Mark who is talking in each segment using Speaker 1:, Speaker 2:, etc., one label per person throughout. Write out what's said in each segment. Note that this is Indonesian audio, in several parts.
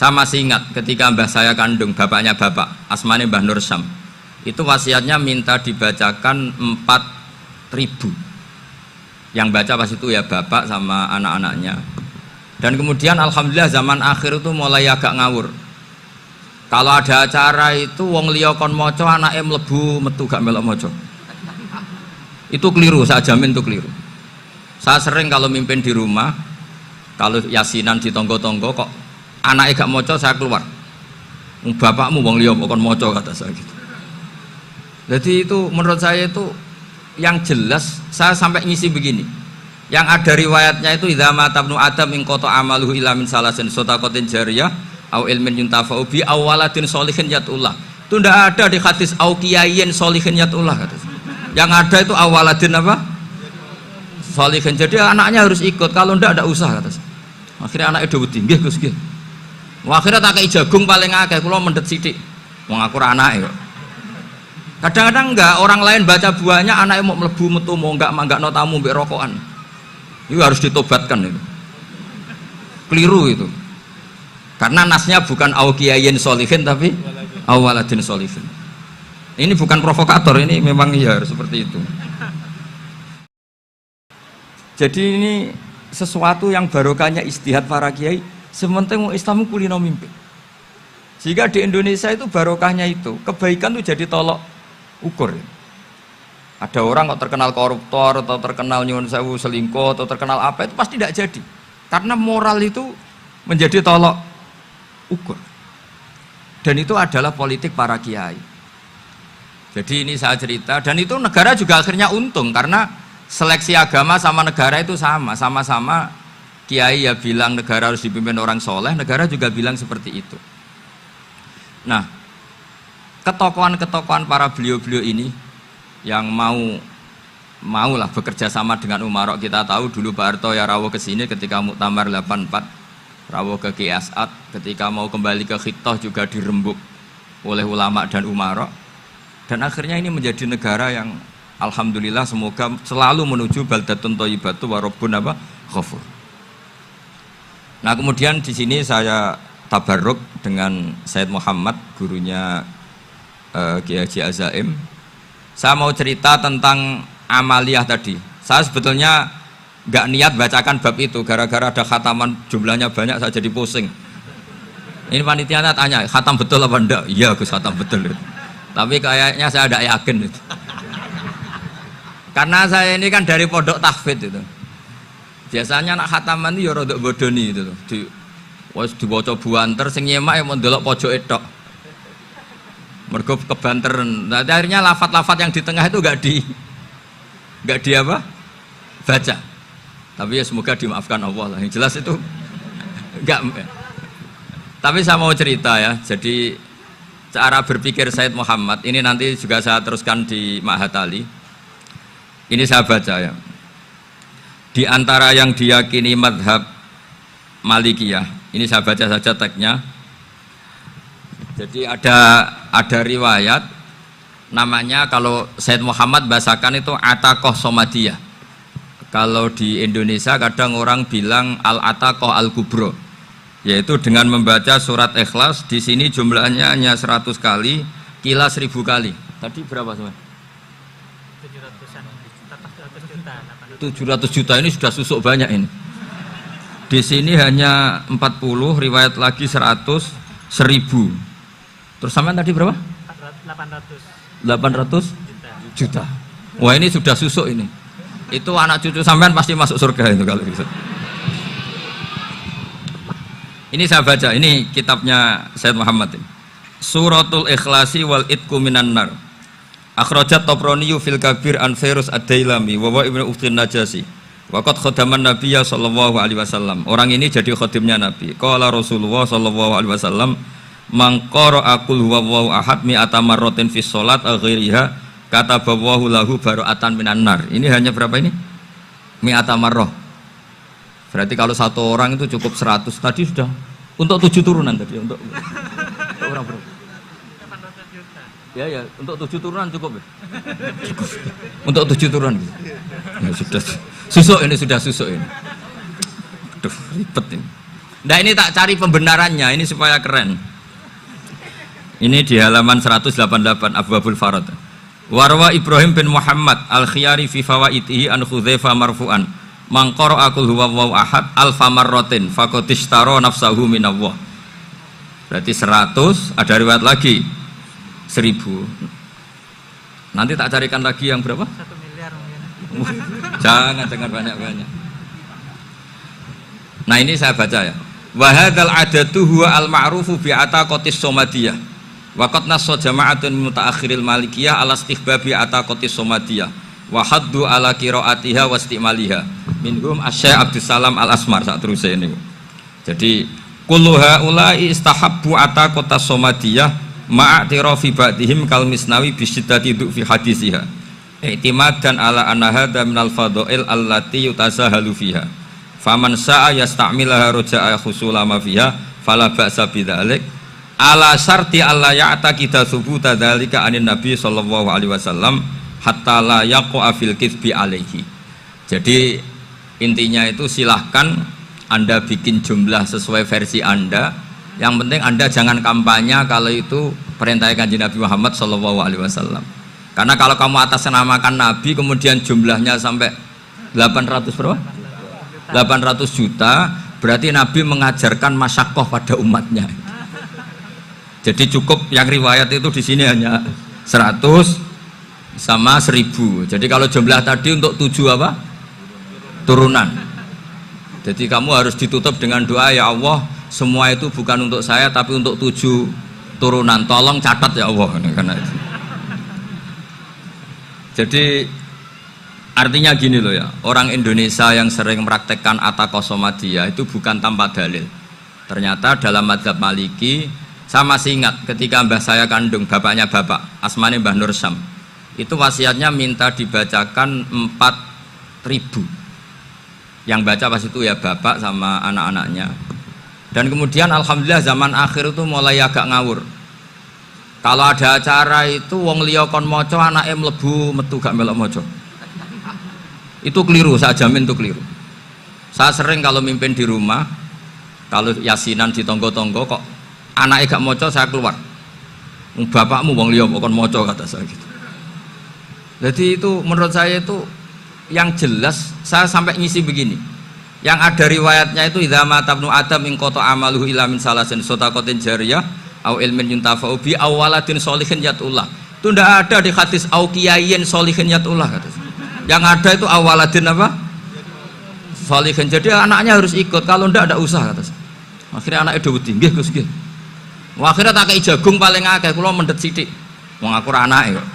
Speaker 1: Saya masih ingat ketika mbah saya kandung, bapaknya bapak, asmane Mbah Nur Syam. Itu wasiatnya minta dibacakan 4.000. Yang baca pas itu ya bapak sama anak-anaknya. Dan kemudian alhamdulillah zaman akhir itu mulai agak ngawur. Kalau ada acara itu wong liya kon maca anake mlebu metu gak melok maca. Itu keliru, saya jamin itu keliru. Saya sering kalau mimpin di rumah, kalau yasinan di tonggo-tonggo kok anaknya gak maca saya keluar. Bapakmu wong liya kon maca kata saya gitu. Jadi itu menurut saya itu yang jelas saya sampai ngisi begini. Yang ada riwayatnya itu idza mata ibnu adam in qata amaluhu illa min salasin shadaqatin jariyah au ilmin yuntafa'u bi awaladin sholihin yatullah. Itu tidak ada di hadis au kiyayin sholihin yatullah kata. Yang ada itu awaladin apa? Sholihin. Jadi anaknya harus ikut, kalau tidak ada usah kata. Akhirnya anaknya udah wedi nggih Gus nggih. Akhirnya tak kei jagung paling akeh kula mendet sithik. Wong aku ora anake kok. Kadang-kadang enggak, orang lain baca buahnya anaknya mau melebu metu mau enggak no tamu mbek rokokan. Itu harus ditobatkan itu. Keliru itu. Karena nasnya bukan auqiyayin sholihin tapi awaladin sholihin. Ini bukan provokator, ini memang ya harus seperti itu. Jadi ini sesuatu yang barokahnya istihad para kiai, sementing Islam kulino mimpi. Sehingga di Indonesia itu barokahnya itu, kebaikan itu jadi tolok ukur. Ada orang kok terkenal koruptor atau terkenal nyuwun sewu selingkuh atau terkenal apa, itu pasti tidak jadi. Karena moral itu menjadi tolok ukur. Dan itu adalah politik para kiai. Jadi ini saya cerita, dan itu negara juga akhirnya untung karena seleksi agama sama negara itu sama-sama kiai ya bilang negara harus dipimpin orang soleh, negara juga bilang seperti itu. Nah, ketokohan-ketokohan para beliau-beliau ini yang maulah bekerja sama dengan umarok. Kita tahu dulu Pak Harto ya rawuh ke sini ketika Muktamar 84, rawuh ke Ki As'ad, ketika mau kembali ke Khittah juga dirembuk oleh ulama dan umarok. Dan akhirnya ini menjadi negara yang alhamdulillah semoga selalu menuju baldatun thayyibatu wa rabbun ghafur. Nah, kemudian di sini saya tabarruk dengan Said Muhammad, gurunya Kiai Haji Azaim. Saya mau cerita tentang amaliyah tadi. Saya sebetulnya nggak niat bacakan bab itu, gara-gara ada khataman jumlahnya banyak saya jadi pusing. Ini panitianya tanya, khatam betul apa enggak? Iya Gus, khatam betul. Tapi kayaknya saya tidak yakin itu. Karena saya ini kan dari pondok tahfidz itu. Biasanya anak khataman itu ya rodok bodoni itu. Dibaca buanter sing nyemak yang mendelok pojok etok. Mergo kebanteran. Nah, akhirnya lafat-lafat yang di tengah itu enggak di apa? Baca. Tapi ya semoga dimaafkan Allah lah. Yang jelas itu enggak. Tapi saya mau cerita ya. Jadi cara berpikir Said Muhammad ini nanti juga saya teruskan di Ma'had Ali. Ini saya baca ya. Di antara yang diyakini madhab Malikiyah, ini saya baca saja teksnya. Jadi ada riwayat namanya, kalau Said Muhammad bahasakan itu Ataqoh Somadiyah. Kalau di Indonesia kadang orang bilang Al-Ataqoh Al-Kubro, yaitu dengan membaca surat Ikhlas. Di sini jumlahnya hanya 100 kali, Kila 1000 kali. Tadi berapa semua? 700 juta, ini sudah susuk banyak ini. Di sini hanya 40, riwayat lagi 100, 1000. Terus sampean tadi berapa? 800 juta. Wah, ini sudah susuk ini. Itu anak cucu sampean pasti masuk surga itu kalau bisa. Ini saya baca, ini kitabnya Said Muhammad ini. Suratul Ikhlasi wal Itqu minan nar. Akhrajat Tabraniyu fil Kabir an Fairuz ad-Dailami wa Ibnu Uftin Najasi. Waqad khadaman Nabiyya sallallahu alaihi wasallam. Orang ini jadi khadimnya Nabi. Qala Rasulullah sallallahu alaihi wasallam, "Man qara'a qul huwallahu ahad mi'ata marratin fi shalat ghairiha katabahu lahu bara'atan minan nar." Ini hanya berapa ini? Mi'ata marrah. Berarti kalau satu orang itu cukup 100. Tadi sudah untuk 7 turunan tadi untuk orang berapa? Ya, untuk 7 turunan cukup ya? Cukup. Untuk 7 turunan gitu. Ya sudah susuk ini, sudah susuk ini. Aduh, ribet ini. Nah ini tak cari pembenarannya, ini supaya keren. Ini di halaman 188 Abwabul Farad. Warwa Ibrahim bin Muhammad al-Khiyari fi fawaitihi an Khudzaifa marfu'an. Man qara'a qul huwallahu ahad alfa marratin faqad ishtara nafsahu minallah. Berarti 100, ada riwayat lagi 1000. Nanti tak carikan lagi yang berapa?
Speaker 2: 1 miliar mungkin.
Speaker 1: Jangan banyak-banyak. Nah ini saya baca ya. Wa hadzal adatu huwa al-ma'rufu bi ataqatis somadiyah. Wa qad nassa jama'atun mutaakhiril malikiyah ala istihbabi ataqatis somadiyah wa haddu ala qiraatiha wa istimaliha. Minhum Asy-Syaikh Abdus Salam Al-Asmar sak teruse ini. Jadi kullu haula'i istahabbu ataqatas somadiyah ma'atirafi ba'dihim kal misnawi bi syiddati fi hadisiha. I'timadan ala anna hadza minal fadha'il allati yutasahalu fiha. Faman sa'a yasta'milaha roja'a khusula ma fiha fala ba'sa bidzalik ala syarti alla ya'taqida thubuta dzalika anin nabi sallallahu alaihi wasallam hatta la yaqa fil kitsbi alaihi. Jadi intinya itu silahkan Anda bikin jumlah sesuai versi Anda, yang penting Anda jangan kampanye kalau itu perintah Kanjeng Nabi Muhammad sallallahu alaihi wasallam. Karena kalau kamu atasnamakan Nabi kemudian jumlahnya sampai 800 berapa? 800 juta, berarti Nabi mengajarkan masyakoh pada umatnya. Jadi cukup yang riwayat itu di sini hanya 100 sama 1000. Jadi kalau jumlah tadi untuk 7 apa? Turunan. Jadi kamu harus ditutup dengan doa, ya Allah, semua itu bukan untuk saya tapi untuk 7 turunan. Tolong catat ya Allah. Karena itu. Jadi artinya gini loh ya, orang Indonesia yang sering mempraktekkan ataqosomadiyah itu bukan tanpa dalil. Ternyata dalam mazhab Maliki, saya masih ingat ketika mbah saya kandung, bapaknya bapak, asmane Mbah Nur Syam, itu wasiatnya minta dibacakan 4000. Yang baca pas itu ya bapak sama anak-anaknya. Dan kemudian alhamdulillah zaman akhir itu mulai agak ngawur. Kalau ada acara itu wong liya kon maca anake mlebu metu gak melok maca. Itu keliru, saya jamin itu keliru. Saya sering kalau mimpin di rumah, kalau yasinan di tonggo-tonggo kok anaknya gak maca, saya keluar. Bapakmu wong liya kon maca, kata saya gitu. Jadi itu menurut saya itu yang jelas, saya sampai ngisi begini. Yang ada riwayatnya itu idza mata ibnu adam min qata amaluhu illa min salasin shadaqatin jariyah au ilmin yuntafa'u bi awaladin sholihin yatullah. Itu ndak ada di hadis au kiyayin sholihin yatullah, kata saya. Yang ada itu awaladin apa? Sholihin. Jadi anaknya harus ikut, kalau ndak ada usaha, kata saya. Akhirnya anaknya do wedi, nggih Gus nggih. Akhirnya tak kei jagung paling akeh, kula mendet sithik. Wong aku ora anake kok.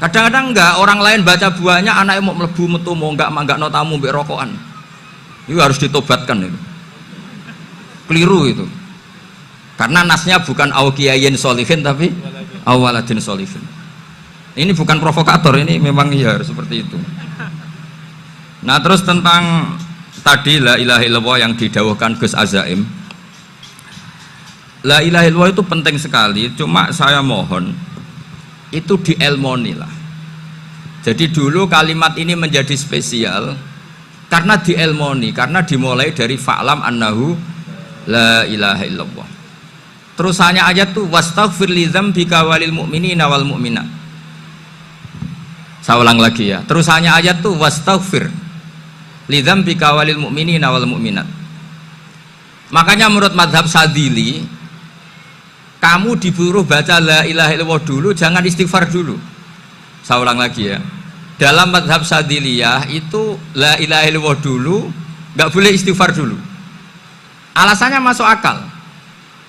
Speaker 1: Kadang-kadang enggak, orang lain baca buahnya anaknya mau mlebu metu mau enggak no tamu mbek rokokan. Itu harus ditobatkan itu. Keliru itu. Karena nasnya bukan aukiyayin solihin tapi awaladin solihin. Ini bukan provokator, ini memang ya seperti itu. Nah terus tentang tadi la ilaha illallah yang didawuhkan Gus Azaim, la ilaha illallah itu penting sekali. Cuma saya mohon itu dielmoni lah. Jadi dulu kalimat ini menjadi spesial karena dielmoni, karena dimulai dari fa'lam annahu la ilaha illallah. Terusannya ayat tuh wastaghfir li dzambika walil mu'minina wal mu'minat. Saya ulang lagi ya. Terusannya ayat tuh wastaghfir li dzambika walil mu'minina wal mu'minat. Makanya menurut mazhab Sadili, kamu disuruh baca la ilaha illallah dulu, jangan istighfar dulu. Saya ulang lagi ya. Dalam mazhab Sadiliyah itu la ilaha illallah dulu, nggak boleh istighfar dulu. Alasannya masuk akal.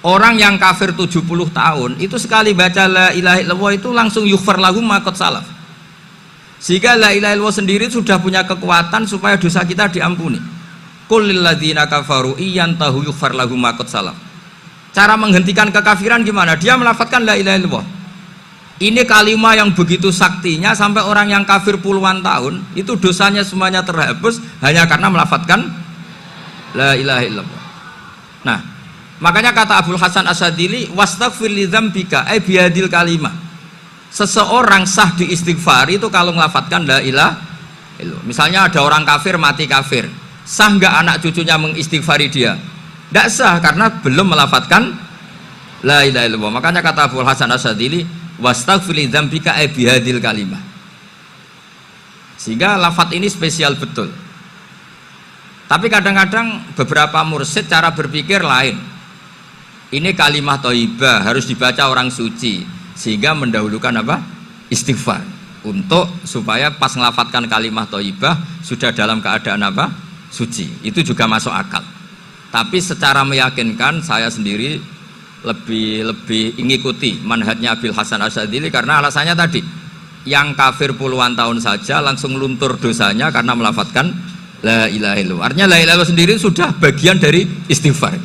Speaker 1: Orang yang kafir 70 tahun itu sekali baca la ilaha illallah itu langsung yughfar lahum ma qad salaf. Sehingga la ilaha illallah sendiri sudah punya kekuatan supaya dosa kita diampuni. Qul lil ladzina kafaru iyantahu yughfar lahum ma qad salaf. Cara menghentikan kekafiran gimana? Dia melafadzkan la ilaha illallah. Ini kalimat yang begitu saktinya sampai orang yang kafir puluhan tahun itu dosanya semuanya terhapus hanya karena melafadzkan la ilaha illallah. Nah, makanya kata Abdul Hasan Asyadili, wastaghfir li dzambika ay bihadil kalimah. Seseorang sah diistighfar itu kalau melafadzkan la ilaha illallah. Misalnya ada orang kafir mati kafir, sah nggak anak cucunya mengistighfari dia? Tidak sah karena belum melafatkan la ilaha illallah. Makanya kata Abu Hasan Asyadzili, wastaghfir li dzambika bihadil kalimah. Sehingga lafadz ini spesial betul. Tapi kadang-kadang beberapa mursyid cara berpikir lain. Ini kalimah thayyibah harus dibaca orang suci, sehingga mendahulukan apa? Istighfar. Untuk supaya pas ngelafatkan kalimah thayyibah sudah dalam keadaan apa? Suci. Itu juga masuk akal. Tapi secara meyakinkan saya sendiri lebih mengikuti manhajnya Abil Hasan Asyadzili karena alasannya tadi, yang kafir puluhan tahun saja langsung luntur dosanya karena melafatkan la ilaha illallah. Artinya la ilaha illallah sendiri sudah bagian dari istighfar.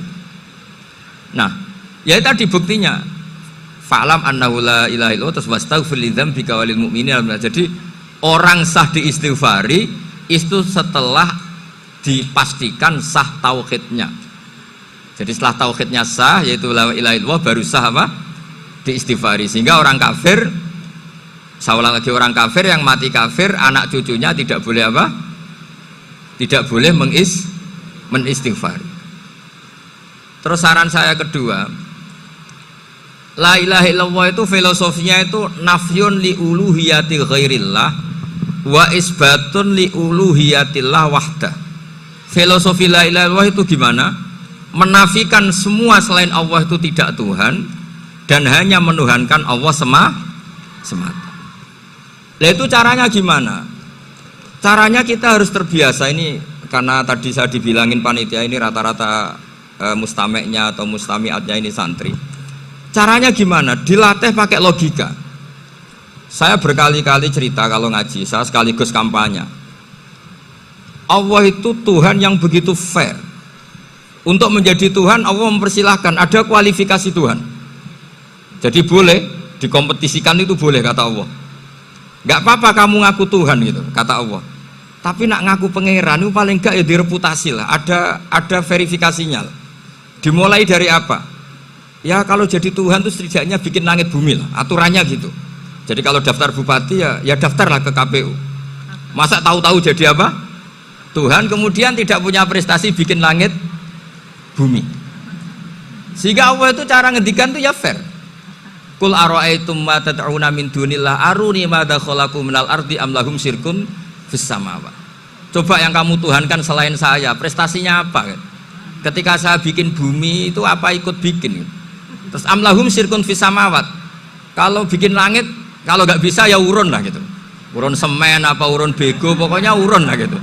Speaker 1: Nah, ya tadi buktinya. Fa'lam annahu la ilaha illallah terus wastaghfir li dzambika walil mu'minin. Jadi orang sah diistighfari itu setelah dipastikan sah tauhidnya. Jadi setelah tauhidnya sah yaitu la ilaha illallah baru sah apa? Diistighfari. Sehingga orang kafir, saya ulang lagi, orang kafir yang mati kafir anak cucunya tidak boleh apa? Tidak boleh menistighfari. Terus saran saya kedua, la ilaha illallah itu filosofinya itu nafyun li uluhiyati ghairillah wa isbatun li uluhiyatillah wahdah. Filosofi la ilaha illallah itu gimana? Menafikan semua selain Allah itu tidak Tuhan dan hanya menuhankan Allah semata. Nah itu caranya gimana? Caranya kita harus terbiasa ini, karena tadi saya dibilangin panitia ini rata-rata mustameknya atau mustamiatnya ini santri. Caranya gimana? Dilatih pakai logika. Saya berkali-kali cerita kalau ngaji, saya sekaligus kampanye. Allah itu Tuhan yang begitu fair. Untuk menjadi Tuhan Allah mempersilahkan, ada kualifikasi Tuhan. Jadi boleh dikompetisikan, itu boleh kata Allah. Gak apa-apa kamu ngaku Tuhan gitu kata Allah. Tapi nak ngaku pangeran itu paling gak ya direputasi lah, ada verifikasinya lah. Dimulai dari apa? Ya kalau jadi Tuhan itu setidaknya bikin langit bumi lah, aturannya gitu. Jadi kalau daftar bupati ya daftarlah ke KPU. Masa tahu-tahu jadi apa? Tuhan kemudian tidak punya prestasi bikin langit bumi. Sehingga Allah itu cara ngedikan itu ya fair. Qul ara'aitum ma tad'una min dunillah aruni madza khalaqu minal ardi am lahum syirkun fis samawat. Coba yang kamu tuhankan selain saya, prestasinya apa? Ketika saya bikin bumi itu apa ikut bikin? Terus am lahum syirkun fis samawat. Kalau bikin langit, kalau nggak bisa ya urun lah gitu. Urun semen apa urun bego, pokoknya urun lah gitu.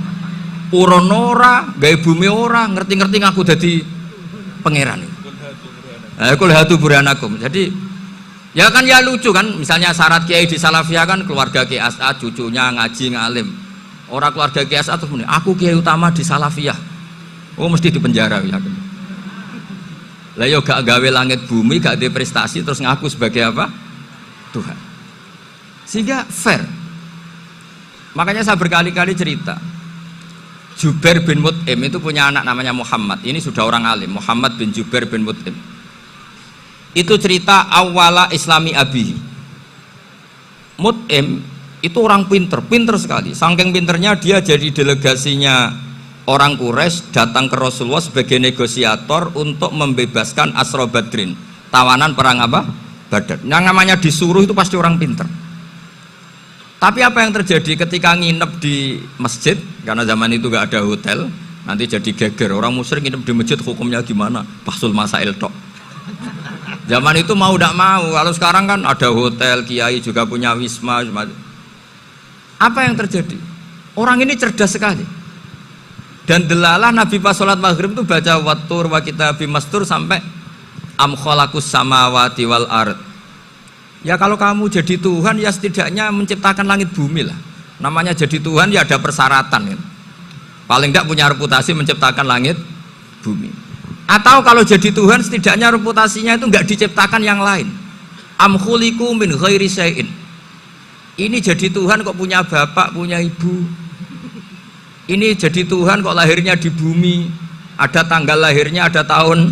Speaker 1: Urun ora, gawe bumi ora, ngerti-ngerti ngaku dadi pangeran. Kul hatu burhanakum. Jadi ya kan ya lucu kan, misalnya syarat kiai di Salafiyah kan keluarga Kiai As'ad, cucunya ngaji ngalim. Orang keluarga Kiai As'ad terus muni, aku kiai utama di Salafiyah. Oh mesti dipenjara ya. Lah yo gak gawe langit bumi, gak ada prestasi terus ngaku sebagai apa? Tuhan. Sehingga fair. Makanya saya berkali-kali cerita. Jubair bin Mut'im itu punya anak namanya Muhammad. Ini sudah orang alim, Muhammad bin Jubair bin Mut'im. Itu cerita awala islami abihi. Mut'im itu orang pinter sekali. Saking pinternya dia jadi delegasinya orang Quraisy datang ke Rasulullah sebagai negosiator untuk membebaskan Asra Badrin, tawanan perang apa? Badar. Yang namanya disuruh itu pasti orang pinter. Tapi apa yang terjadi ketika nginep di masjid, karena zaman itu gak ada hotel, nanti jadi geger. Orang musyrik nginep di masjid hukumnya gimana? Bahsul masail tok. Zaman itu mau tidak mau, kalau sekarang kan ada hotel, kiai juga punya wisma. Apa yang terjadi? Orang ini cerdas sekali. Dan delalah Nabi pas sholat maghrib itu baca wattur wa kitabim mastur sampai am khalaqus samawati wal ard. Ya kalau kamu jadi Tuhan ya setidaknya menciptakan langit bumi lah. Namanya jadi Tuhan ya ada persyaratan kan. Paling tidak punya reputasi menciptakan langit bumi. Atau kalau jadi Tuhan setidaknya reputasinya itu enggak diciptakan yang lain. Am khuliqu min ghairi syai'in. Ini jadi Tuhan kok punya bapak, punya ibu. Ini jadi Tuhan kok lahirnya di bumi, ada tanggal lahirnya, ada tahun.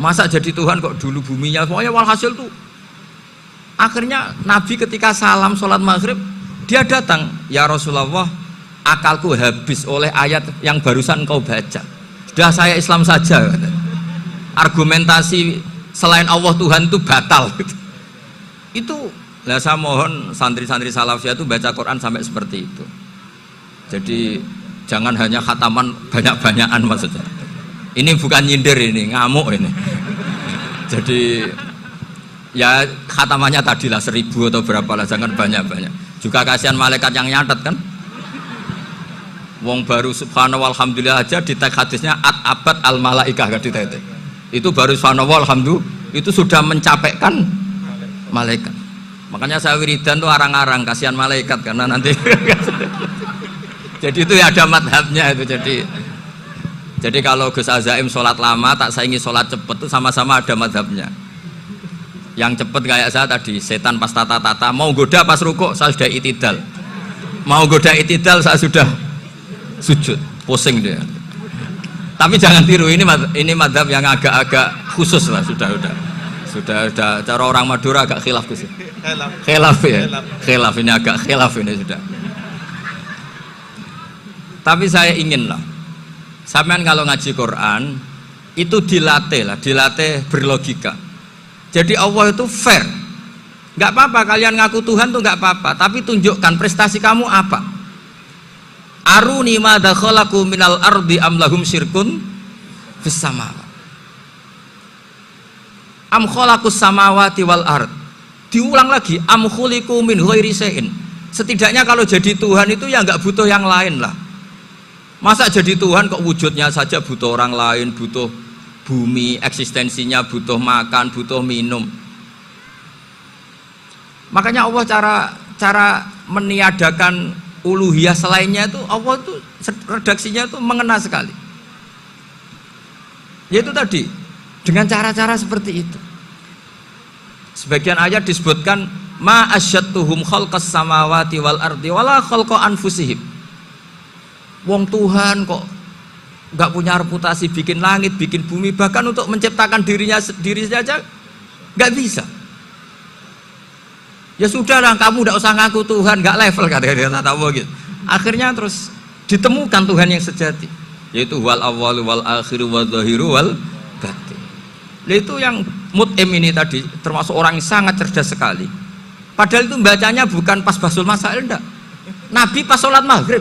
Speaker 1: Masa jadi Tuhan kok dulu buminya? Pokoknya walhasil tuh. Akhirnya Nabi ketika salam sholat maghrib, dia datang, ya Rasulullah, akalku habis oleh ayat yang barusan kau baca. Sudah saya Islam saja. Argumentasi selain Allah Tuhan itu batal. Itu lah saya mohon santri-santri salafiyah itu baca Quran sampai seperti itu. Jadi jangan hanya khataman banyak-banyakan maksudnya. Ini bukan nyindir, ini ngamuk ini. Jadi ya khatamannya tadilah 1000 atau berapa lah, jangan banyak-banyak. Juga kasihan malaikat yang nyatet kan. Wong baru subhanallah alhamdulillah aja di tag hadisnya abad al malaikah kan di tag. Itu baru subhanallah alhamdulillah itu sudah mencapaikan malaikat. Makanya saya wiridan tuh arang-arang kasihan malaikat karena nanti jadi itu ya ada madhabnya itu. Jadi kalau Gus Azaim sholat lama tak saingi sholat cepet itu sama-sama ada madhabnya. Yang cepet kayak saya tadi setan pas tata-tata mau goda pas rukuk saya sudah itidal, mau goda itidal saya sudah sujud, pusing dia. Tapi jangan tiru, ini madhab yang agak-agak khusus lah, sudah cara orang Madura agak khilaf khusus. Khilaf ya, khilaf ini agak khilaf ini sudah. Tapi saya ingin lah, sampean kalau ngaji Quran itu dilatih berlogika. Jadi Allah itu fair, nggak apa-apa kalian ngaku Tuhan tuh nggak apa-apa, tapi tunjukkan prestasi kamu apa. Aruni madza khalaqu minal ardi am lahum syirkun fis samawati am khalaqus samawati wal ard. Diulang lagi, am khuliqu min ghairi syai'in. Setidaknya kalau jadi Tuhan itu ya nggak butuh yang lain lah. Masa jadi Tuhan kok wujudnya saja butuh orang lain, butuh bumi, eksistensinya butuh makan, butuh minum. Makanya Allah cara meniadakan uluhiyah selainnya itu Allah itu redaksinya itu mengena sekali. Yaitu tadi dengan cara-cara seperti itu. Sebagian ayat disebutkan ma asyattuhum khalqas samawati wal ardi wala khalqa anfusihim. Wong Tuhan kok nggak punya reputasi bikin langit, bikin bumi, bahkan untuk menciptakan diri saja nggak bisa. Ya sudahlah, kamu tidak usah ngaku Tuhan, nggak level kata-kata tahu gitu. Akhirnya terus ditemukan Tuhan yang sejati, yaitu wal awwalu wal akhiru wal zahiru wal batin. Itu yang Mut'im ini tadi termasuk orang yang sangat cerdas sekali. Padahal itu bacanya bukan pas basul masail, enggak. Nabi pas sholat maghrib,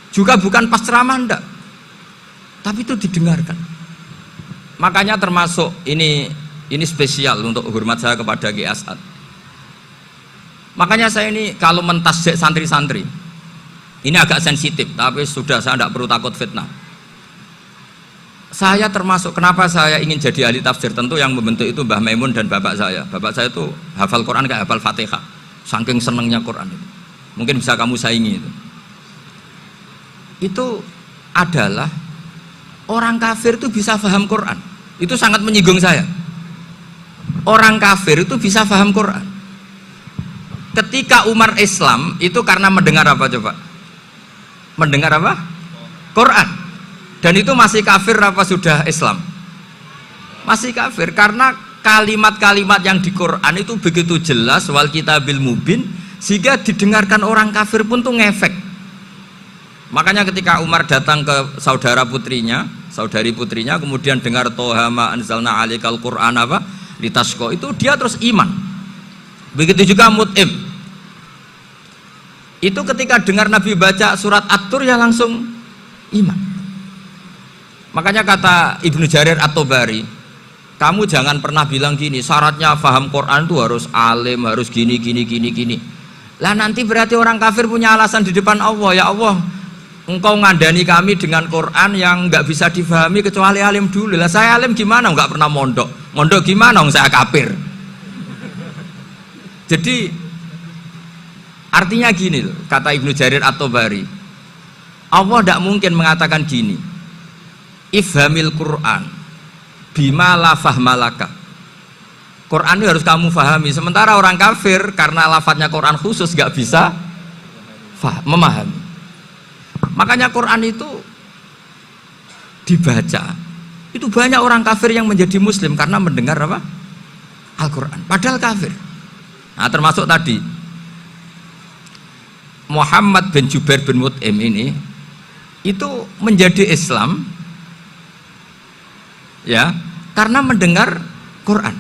Speaker 1: juga bukan pas ceramah, enggak. Tapi itu didengarkan. Makanya termasuk ini spesial untuk hormat saya kepada Ki As'ad. Makanya saya ini kalau mentasjek santri-santri ini agak sensitif, tapi sudah saya tidak perlu takut fitnah. Saya termasuk, kenapa saya ingin jadi ahli tafsir, tentu yang membentuk itu Mbah Maimun dan bapak saya. Bapak saya itu hafal Quran kayak hafal Fatihah, saking senengnya Quran itu. Mungkin bisa kamu saingi itu. Itu adalah orang kafir itu bisa paham Quran. Itu sangat menyinggung saya. Orang kafir itu bisa paham Quran. Ketika Umar Islam itu karena mendengar apa coba? Mendengar apa? Quran. Dan itu masih kafir apa sudah Islam? Masih kafir karena kalimat-kalimat yang di Quran itu begitu jelas wal kitabil mubin sehingga didengarkan orang kafir pun tuh ngefek. Makanya ketika Umar datang ke saudari putrinya kemudian dengar Toha ma anzalna alikal Quran apa? Litasko, itu dia terus iman. Begitu juga Mut'im itu ketika dengar Nabi baca surat At-Tur ya langsung iman. Makanya kata Ibnu Jarir At-Tabari, kamu jangan pernah bilang gini, syaratnya paham Quran itu harus alim, harus gini. Lah nanti berarti orang kafir punya alasan di depan Allah, ya Allah engkau ngandani kami dengan Quran yang nggak bisa difahami kecuali alim dulu. Lah saya alim gimana? Nggak pernah mondok gimana? Saya kafir. Jadi artinya gini loh, kata Ibnu Jarir At-Tabari, Allah tidak mungkin mengatakan gini, ifhamil Quran bima la fahmalaka. Quran itu harus kamu fahami. Sementara orang kafir karena lafadznya Quran khusus nggak bisa memahami. Makanya Quran itu dibaca, itu banyak orang kafir yang menjadi muslim karena mendengar apa? Al-Quran, padahal kafir. Nah termasuk tadi Muhammad bin Jubair bin Mut'im ini itu menjadi Islam ya karena mendengar Quran.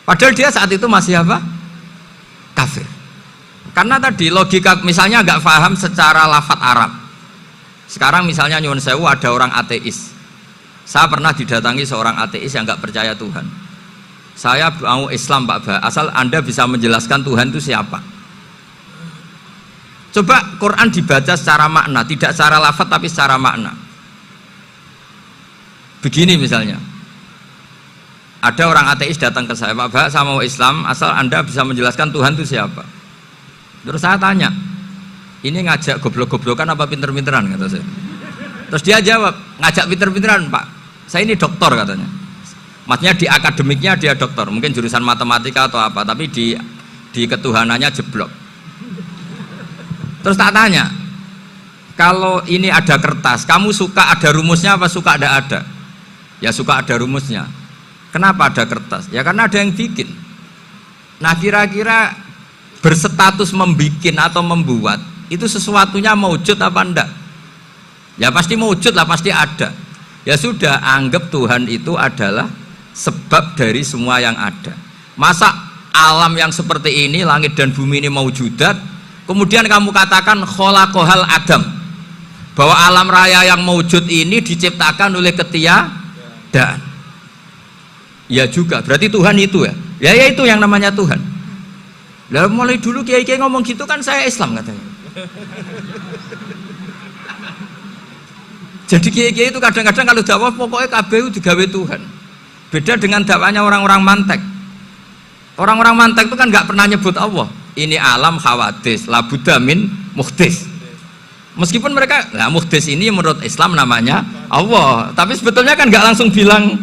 Speaker 1: Padahal dia saat itu masih apa? Kafir. Karena tadi logika misalnya nggak paham secara lafadz Arab. Sekarang misalnya nyuwun sewu ada orang ateis. Saya pernah didatangi seorang ateis yang nggak percaya Tuhan. Saya mau Islam Pak Ba, asal Anda bisa menjelaskan Tuhan itu siapa. Coba Quran dibaca secara makna, tidak secara lafadz tapi secara makna. Begini misalnya, ada orang ateis datang ke saya, Pak Ba, saya mau Islam, asal Anda bisa menjelaskan Tuhan itu siapa. Terus saya tanya, ini ngajak goblok-goblokan apa pinter-pinteran, kata saya. Terus dia jawab, ngajak pinter-pinteran Pak, saya ini doktor katanya. Maksudnya di akademiknya dia doktor, mungkin jurusan matematika atau apa, tapi di ketuhanannya jeblok. Terus tak tanya, kalau ini ada kertas, kamu suka ada rumusnya apa suka ada? Ya suka ada rumusnya. Kenapa ada kertas? Ya karena ada yang bikin. Nah kira-kira berstatus membikin atau membuat itu sesuatunya maujud apa enggak? Ya pasti maujud lah, pasti ada. Ya sudah, anggap Tuhan itu adalah sebab dari semua yang ada. Masa alam yang seperti ini, langit dan bumi ini maujudat, kemudian kamu katakan kholaqohal adam, bahwa alam raya yang maujud ini diciptakan oleh ketiadaan. Ya juga, berarti Tuhan itu ya. Ya itu yang namanya Tuhan. Lalu mulai dulu kiai-kiai ngomong gitu kan saya Islam katanya. Jadi kiai-kiai itu kadang-kadang kalau dakwah pokoknya KBU digawe Tuhan. Beda dengan dakwahnya orang-orang mantek. Orang-orang mantek itu kan nggak pernah nyebut Allah. Ini alam hawadis, labuda min muhdis. Meskipun mereka, nah muhdis ini menurut Islam namanya Allah. Tapi sebetulnya kan nggak langsung bilang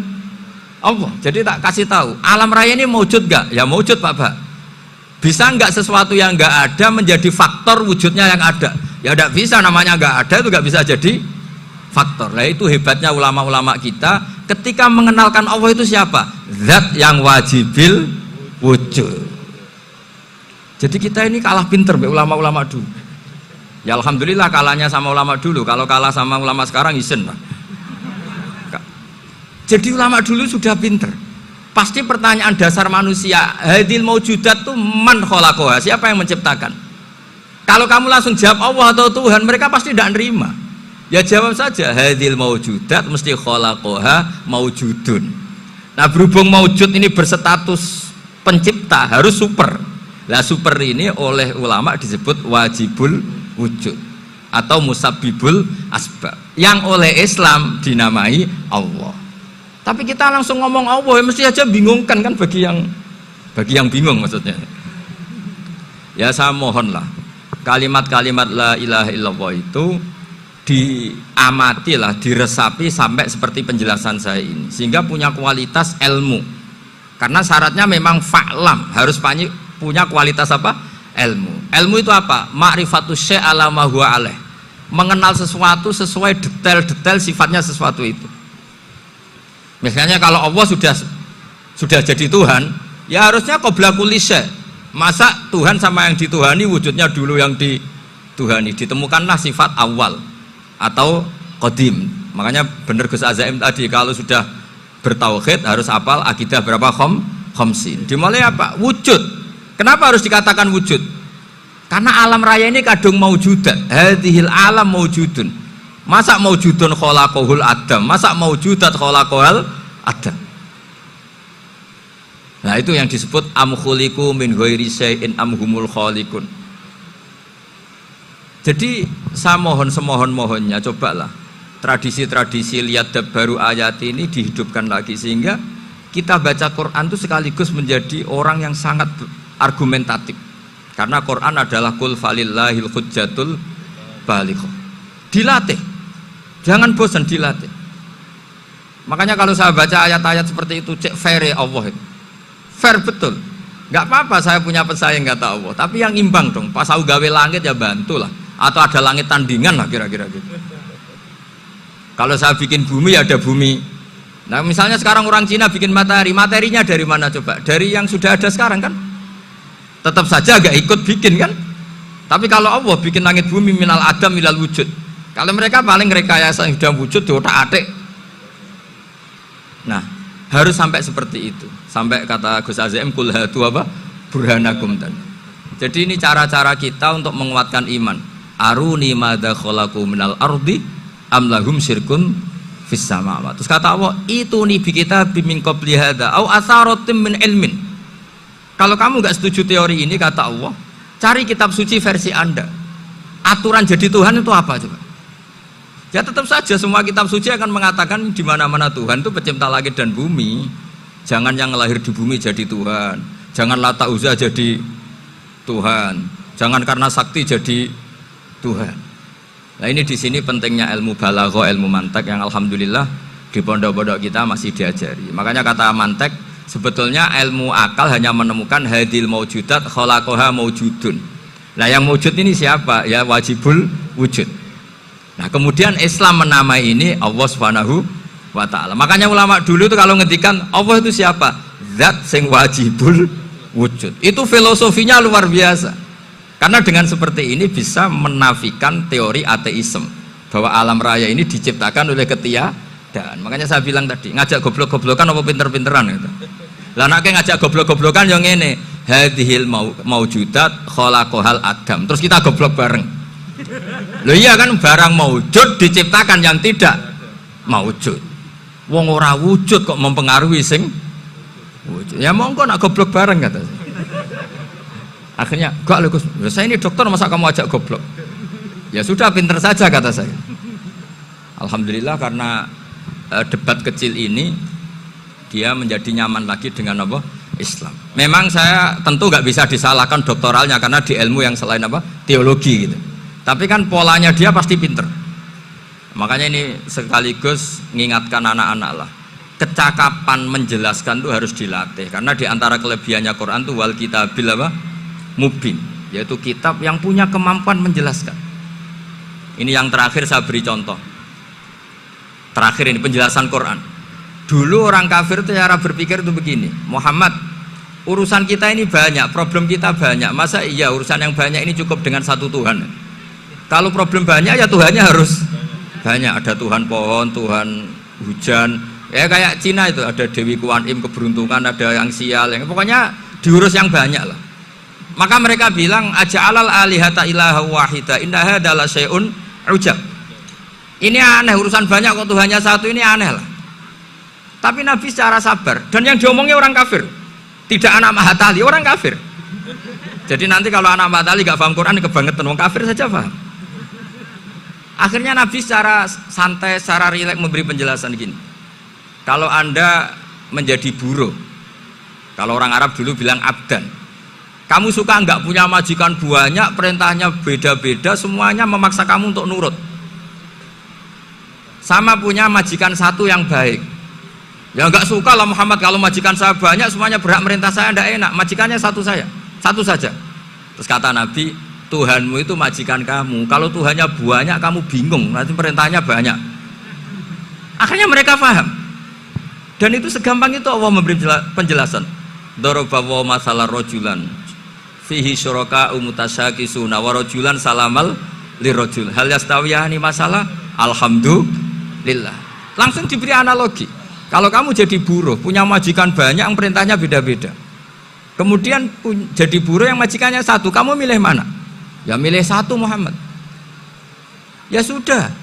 Speaker 1: Allah. Jadi tak kasih tahu, alam raya ini mewujud nggak? Ya mewujud Pak Ba. Bisa nggak sesuatu yang nggak ada menjadi faktor wujudnya yang ada? Ya nggak bisa, namanya nggak ada itu nggak bisa jadi faktor. Nah itu hebatnya ulama-ulama kita ketika mengenalkan Allah itu siapa? Zat yang wajibil wujud. Jadi kita ini kalah pinter be ulama-ulama dulu. Ya alhamdulillah kalahnya sama ulama dulu. Kalau kalah sama ulama sekarang isen lah. Jadi ulama dulu sudah pinter. Pasti pertanyaan dasar manusia, hadil maujudat tuh man khalaqaha, siapa yang menciptakan? Kalau kamu langsung jawab Allah atau Tuhan, mereka pasti tidak nerima. Ya jawab saja, hadil maujudat mesti khalaqaha maujudun. Nah berhubung maujud ini berstatus pencipta, harus super. Nah super ini oleh ulama disebut wajibul wujud atau musabbibul asbab, yang oleh Islam dinamai Allah. Tapi kita langsung ngomong Allah, ya mesti aja bingungkan kan bagi yang bingung maksudnya. Ya saya mohonlah kalimat-kalimat la ilaha illallah itu diamatilah, diresapi sampai seperti penjelasan saya ini, sehingga punya kualitas ilmu. Karena syaratnya memang fa'lam, harus punya kualitas apa? Ilmu. Ilmu itu apa? Ma'rifatus syai' ala ma huwa alaih. Mengenal sesuatu sesuai detail-detail sifatnya sesuatu itu. Misalnya kalau Allah sudah jadi Tuhan, ya harusnya qabla kulli syai'. Masa Tuhan sama yang dituhani wujudnya dulu yang dituhani? Ditemukanlah sifat awal atau qadim. Makanya benar Gus Azaim tadi, kalau sudah bertauhid harus hafal akidah berapa khamsin. Dimulai apa? Wujud. Kenapa harus dikatakan wujud? Karena alam raya ini kadung maujudat. Hadhil alam maujudun. Masa maujudun khalaqahul adam, masa maujudat khalaqahul adam. Nah itu yang disebut am khuliqu min ghairi syai'in am humul khaliqun. Jadi saya mohon semohon-mohonnya, cobalah tradisi-tradisi lihat baru ayat ini dihidupkan lagi, sehingga kita baca Quran itu sekaligus menjadi orang yang sangat argumentatif. Karena Quran adalah qul falillahil hujjatul balighah. Dilatih. Jangan bosan, dilatih. Makanya kalau saya baca ayat-ayat seperti itu, cek fair Allah itu. Fair betul. Enggak apa-apa saya punya pesaing kata Allah, tapi yang imbang dong. Pas aku gawe langit ya bantulah, atau ada langit tandingan lah kira-kira gitu. Kalau saya bikin bumi ya ada bumi. Nah misalnya sekarang orang Cina bikin matahari, materinya dari mana coba? Dari yang sudah ada sekarang kan? Tetap saja agak ikut bikin kan? Tapi kalau Allah bikin langit bumi minal adam minal wujud, Kalau mereka paling rekayasa yang sudah wujud di otak-atik. Nah, harus sampai seperti itu. Sampai kata Gus Azim kul hatu apa? Burhanakum tadi. Jadi ini cara-cara kita untuk menguatkan iman. Aruni madza khalaqu minal ardi am lahum syirkun fis samawati. Terus kata Allah, itu nih bi kita min qabli hadza au atharatim min ilmin. Kalau kamu enggak setuju teori ini kata Allah, cari kitab suci versi Anda. Aturan jadi Tuhan itu apa coba? Ya tetap saja semua kitab suci akan mengatakan di mana-mana Tuhan itu pencipta langit dan bumi. Jangan yang lahir di bumi jadi Tuhan. Jangan Lata Uzza jadi Tuhan. Jangan karena sakti jadi Tuhan. Nah ini di sini pentingnya ilmu balaghah, ilmu mantek yang alhamdulillah di pondok-pondok kita masih diajari. Makanya kata mantek sebetulnya ilmu akal hanya menemukan hadil maujudat khalaqaha maujudun. Nah yang wujud ini siapa? Ya wajibul wujud. Nah kemudian Islam menamai ini Allah Subhanahu wa ta'ala. Makanya ulama dulu itu kalau ngendikan Allah itu siapa? Zat sing wajibul wujud. Itu filosofinya luar biasa. Karena dengan seperti ini bisa menafikan teori ateisme bahwa alam raya ini diciptakan oleh ketiadaan. Makanya saya bilang tadi, ngajak goblok-goblokan apa pinter-pinteran gitu. Lah nek ngajak goblok-goblokan yang ngene, hadhil maujudat khalaqahal adam. Terus kita goblok bareng. Loh iya kan barang maujud diciptakan yang tidak maujud. Wong ora wujud kok mempengaruhi sing wujud. Ya monggo nak goblok bareng kata saya. Akhirnya, gak Gus, saya ini dokter masa kamu ajak goblok? Ya sudah pinter saja kata saya. Alhamdulillah karena debat kecil ini dia menjadi nyaman lagi dengan apa? Islam. Memang saya tentu nggak bisa disalahkan doktoralnya karena di ilmu yang selain apa? Teologi gitu. Tapi kan polanya dia pasti pinter. Makanya ini sekaligus mengingatkan anak-anak lah. Kecakapan menjelaskan itu harus dilatih karena di antara kelebihannya Quran itu wal kitabil apa? Mubin, yaitu kitab yang punya kemampuan menjelaskan. Ini yang terakhir saya beri contoh. Terakhir ini penjelasan Quran. Dulu orang kafir itu cara berpikir itu begini, Muhammad, urusan kita ini banyak, problem kita banyak. Masa iya urusan yang banyak ini cukup dengan satu Tuhan? Kalau problem banyak ya Tuhannya harus banyak. Ada Tuhan pohon, Tuhan hujan. Ya kayak Cina itu ada Dewi Kuan Im keberuntungan, ada yang sial, yang pokoknya diurus yang banyak lah. Maka mereka bilang aja'alal alihata ilaha wahida inna hadza la syai'un ujab. Ini aneh, urusan banyak kok Tuhannya satu, ini aneh lah. Tapi Nabi secara sabar, dan yang diomongnya orang kafir, tidak anak Mahatali, orang kafir. Jadi nanti kalau anak Mahatali gak paham Quran kebangetan, orang kafir saja paham. Akhirnya Nabi secara santai, secara rileks memberi penjelasan gini. Kalau Anda menjadi buruh, kalau orang Arab dulu bilang abdan, kamu suka nggak punya majikan banyak, perintahnya beda-beda, semuanya memaksa kamu untuk nurut. Sama punya majikan satu yang baik. Ya nggak suka lah Muhammad kalau majikan saya banyak, semuanya berhak merintah saya, nggak enak. Majikannya satu saja. Terus kata Nabi, Tuhanmu itu majikan kamu. Kalau Tuhannya banyak, kamu bingung. Nanti perintahnya banyak. Akhirnya mereka paham. Dan itu segampang itu Allah memberi penjelasan. Dorobawo masalah rojulan. Fihi syuraka umutasyakisuna warajulan salamal lirojul hal yastawiyani masalah alhamdulillah. Langsung diberi analogi. Kalau kamu jadi buruh punya majikan banyak yang perintahnya beda-beda, kemudian jadi buruh yang majikannya satu, kamu milih mana? Ya milih satu Muhammad. Ya sudah,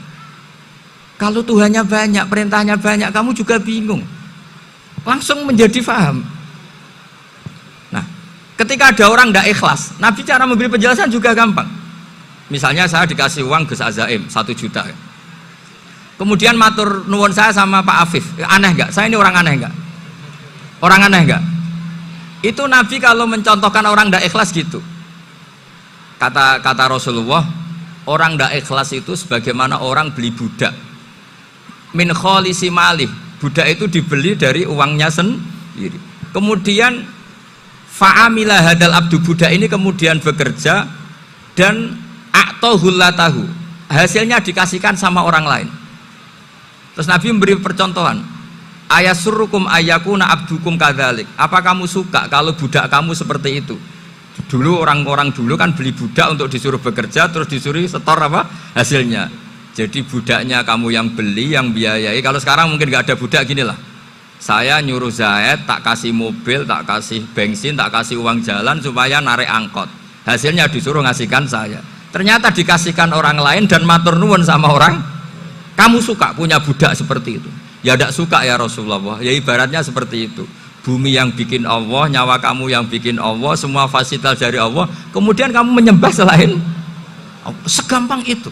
Speaker 1: kalau Tuhannya banyak perintahnya banyak, kamu juga bingung. Langsung menjadi paham. Ketika ada orang tidak ikhlas, Nabi cara memberi penjelasan juga gampang. Misalnya saya dikasih uang Gus Azaim 1 juta. Kemudian matur nuwun saya sama Pak Afif. Aneh enggak? Saya ini orang aneh enggak? Orang aneh enggak? Itu Nabi kalau mencontohkan orang tidak ikhlas gitu. Kata Rasulullah, orang tidak ikhlas itu sebagaimana orang beli budak. Min kholisi malih. Budak itu dibeli dari uangnya sendiri. Kemudian fa'amilah hadal abdu, budak ini kemudian bekerja dan a'tohullatahu, hasilnya dikasihkan sama orang lain. Terus Nabi memberi percontohan, ayasurrukum ayyakuna abdukum kadzalik. Apa kamu suka kalau budak kamu seperti itu? Dulu orang-orang dulu kan beli budak untuk disuruh bekerja terus disuruh setor apa hasilnya. Jadi budaknya kamu yang beli, yang biayai. Kalau sekarang mungkin nggak ada budak, gini lah. Saya nyuruh Zaid, tak kasih mobil, tak kasih bensin, tak kasih uang jalan supaya narik angkot. Hasilnya disuruh ngasihkan saya. Ternyata dikasihkan orang lain dan matur nuwun sama orang. Kamu suka punya budak seperti itu? Ya tidak suka ya Rasulullah. Ya ibaratnya seperti itu. Bumi yang bikin Allah, nyawa kamu yang bikin Allah, semua fasilitas dari Allah. Kemudian kamu menyembah selain Allah. Segampang itu.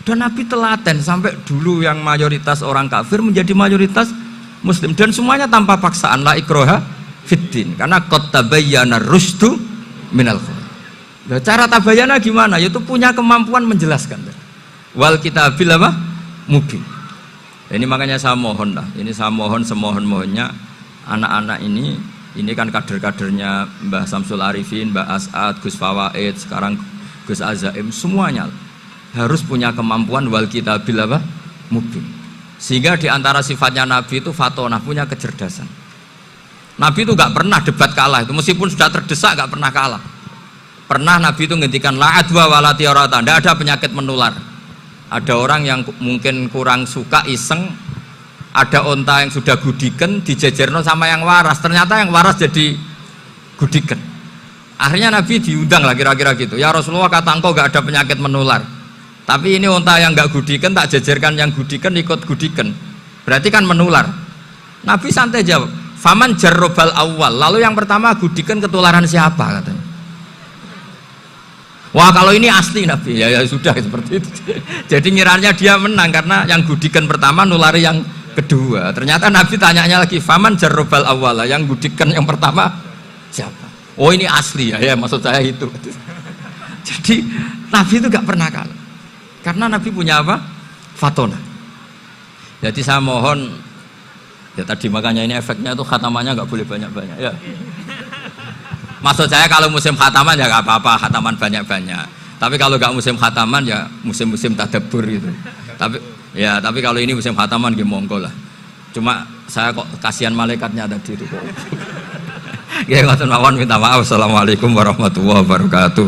Speaker 1: Dan Nabi telaten sampai dulu yang mayoritas orang kafir menjadi mayoritas Muslim, dan semuanya tanpa paksaan, la ikroha fiddin, karena qad tabayyana rusdu minal ghayy. Nah, cara tabayana gimana? Yaitu punya kemampuan menjelaskan. Wal kitabil apa? Mubin. Ini makanya saya mohon lah, ini saya mohon semohon-mohonnya anak-anak ini kan kader-kadernya Mbah Samsul Arifin, Mbah As'ad, Gus Fawaid, sekarang Gus Azaim, semuanya harus punya kemampuan wal kitabil apa? Mubin. Sehingga diantara sifatnya Nabi itu fatonah, punya kecerdasan. Nabi itu gak pernah debat kalah, itu meskipun sudah terdesak gak pernah kalah. Pernah Nabi itu ngendikan la adwa wala tiarata, tidak ada penyakit menular. Ada orang yang mungkin kurang suka, iseng, ada onta yang sudah gudiken dijejerno sama yang waras, ternyata yang waras jadi gudiken. Akhirnya Nabi diundang lah kira-kira gitu, ya Rasulullah, kata engkau gak ada penyakit menular, tapi ini onta yang gak gudiken tak jejerkan yang gudiken ikut gudiken, berarti kan menular. Nabi santai jawab, faman jarrobal awal, lalu yang pertama gudiken ketularan siapa katanya. Wah kalau ini asli Nabi, ya sudah seperti itu. Jadi ngiranya dia menang karena yang gudiken pertama nulari yang kedua. Ternyata Nabi tanyanya lagi, faman jarrobal awal, yang gudiken yang pertama siapa? Oh ini asli ya, maksud saya itu. Jadi Nabi itu gak pernah kalah, karena Nabi punya apa? Fatona. Jadi saya mohon, ya tadi makanya ini efeknya itu khatamannya nggak boleh banyak-banyak ya. Maksud saya kalau musim khataman ya nggak apa-apa, khataman banyak-banyak. Tapi kalau nggak musim khataman ya musim-musim tadabbur gitu. Tapi kalau ini musim khataman ya monggo lah. Cuma saya kok kasihan malaikatnya tadi itu kok. Ya ngoten mawon, minta maaf. Assalamualaikum warahmatullahi wabarakatuh.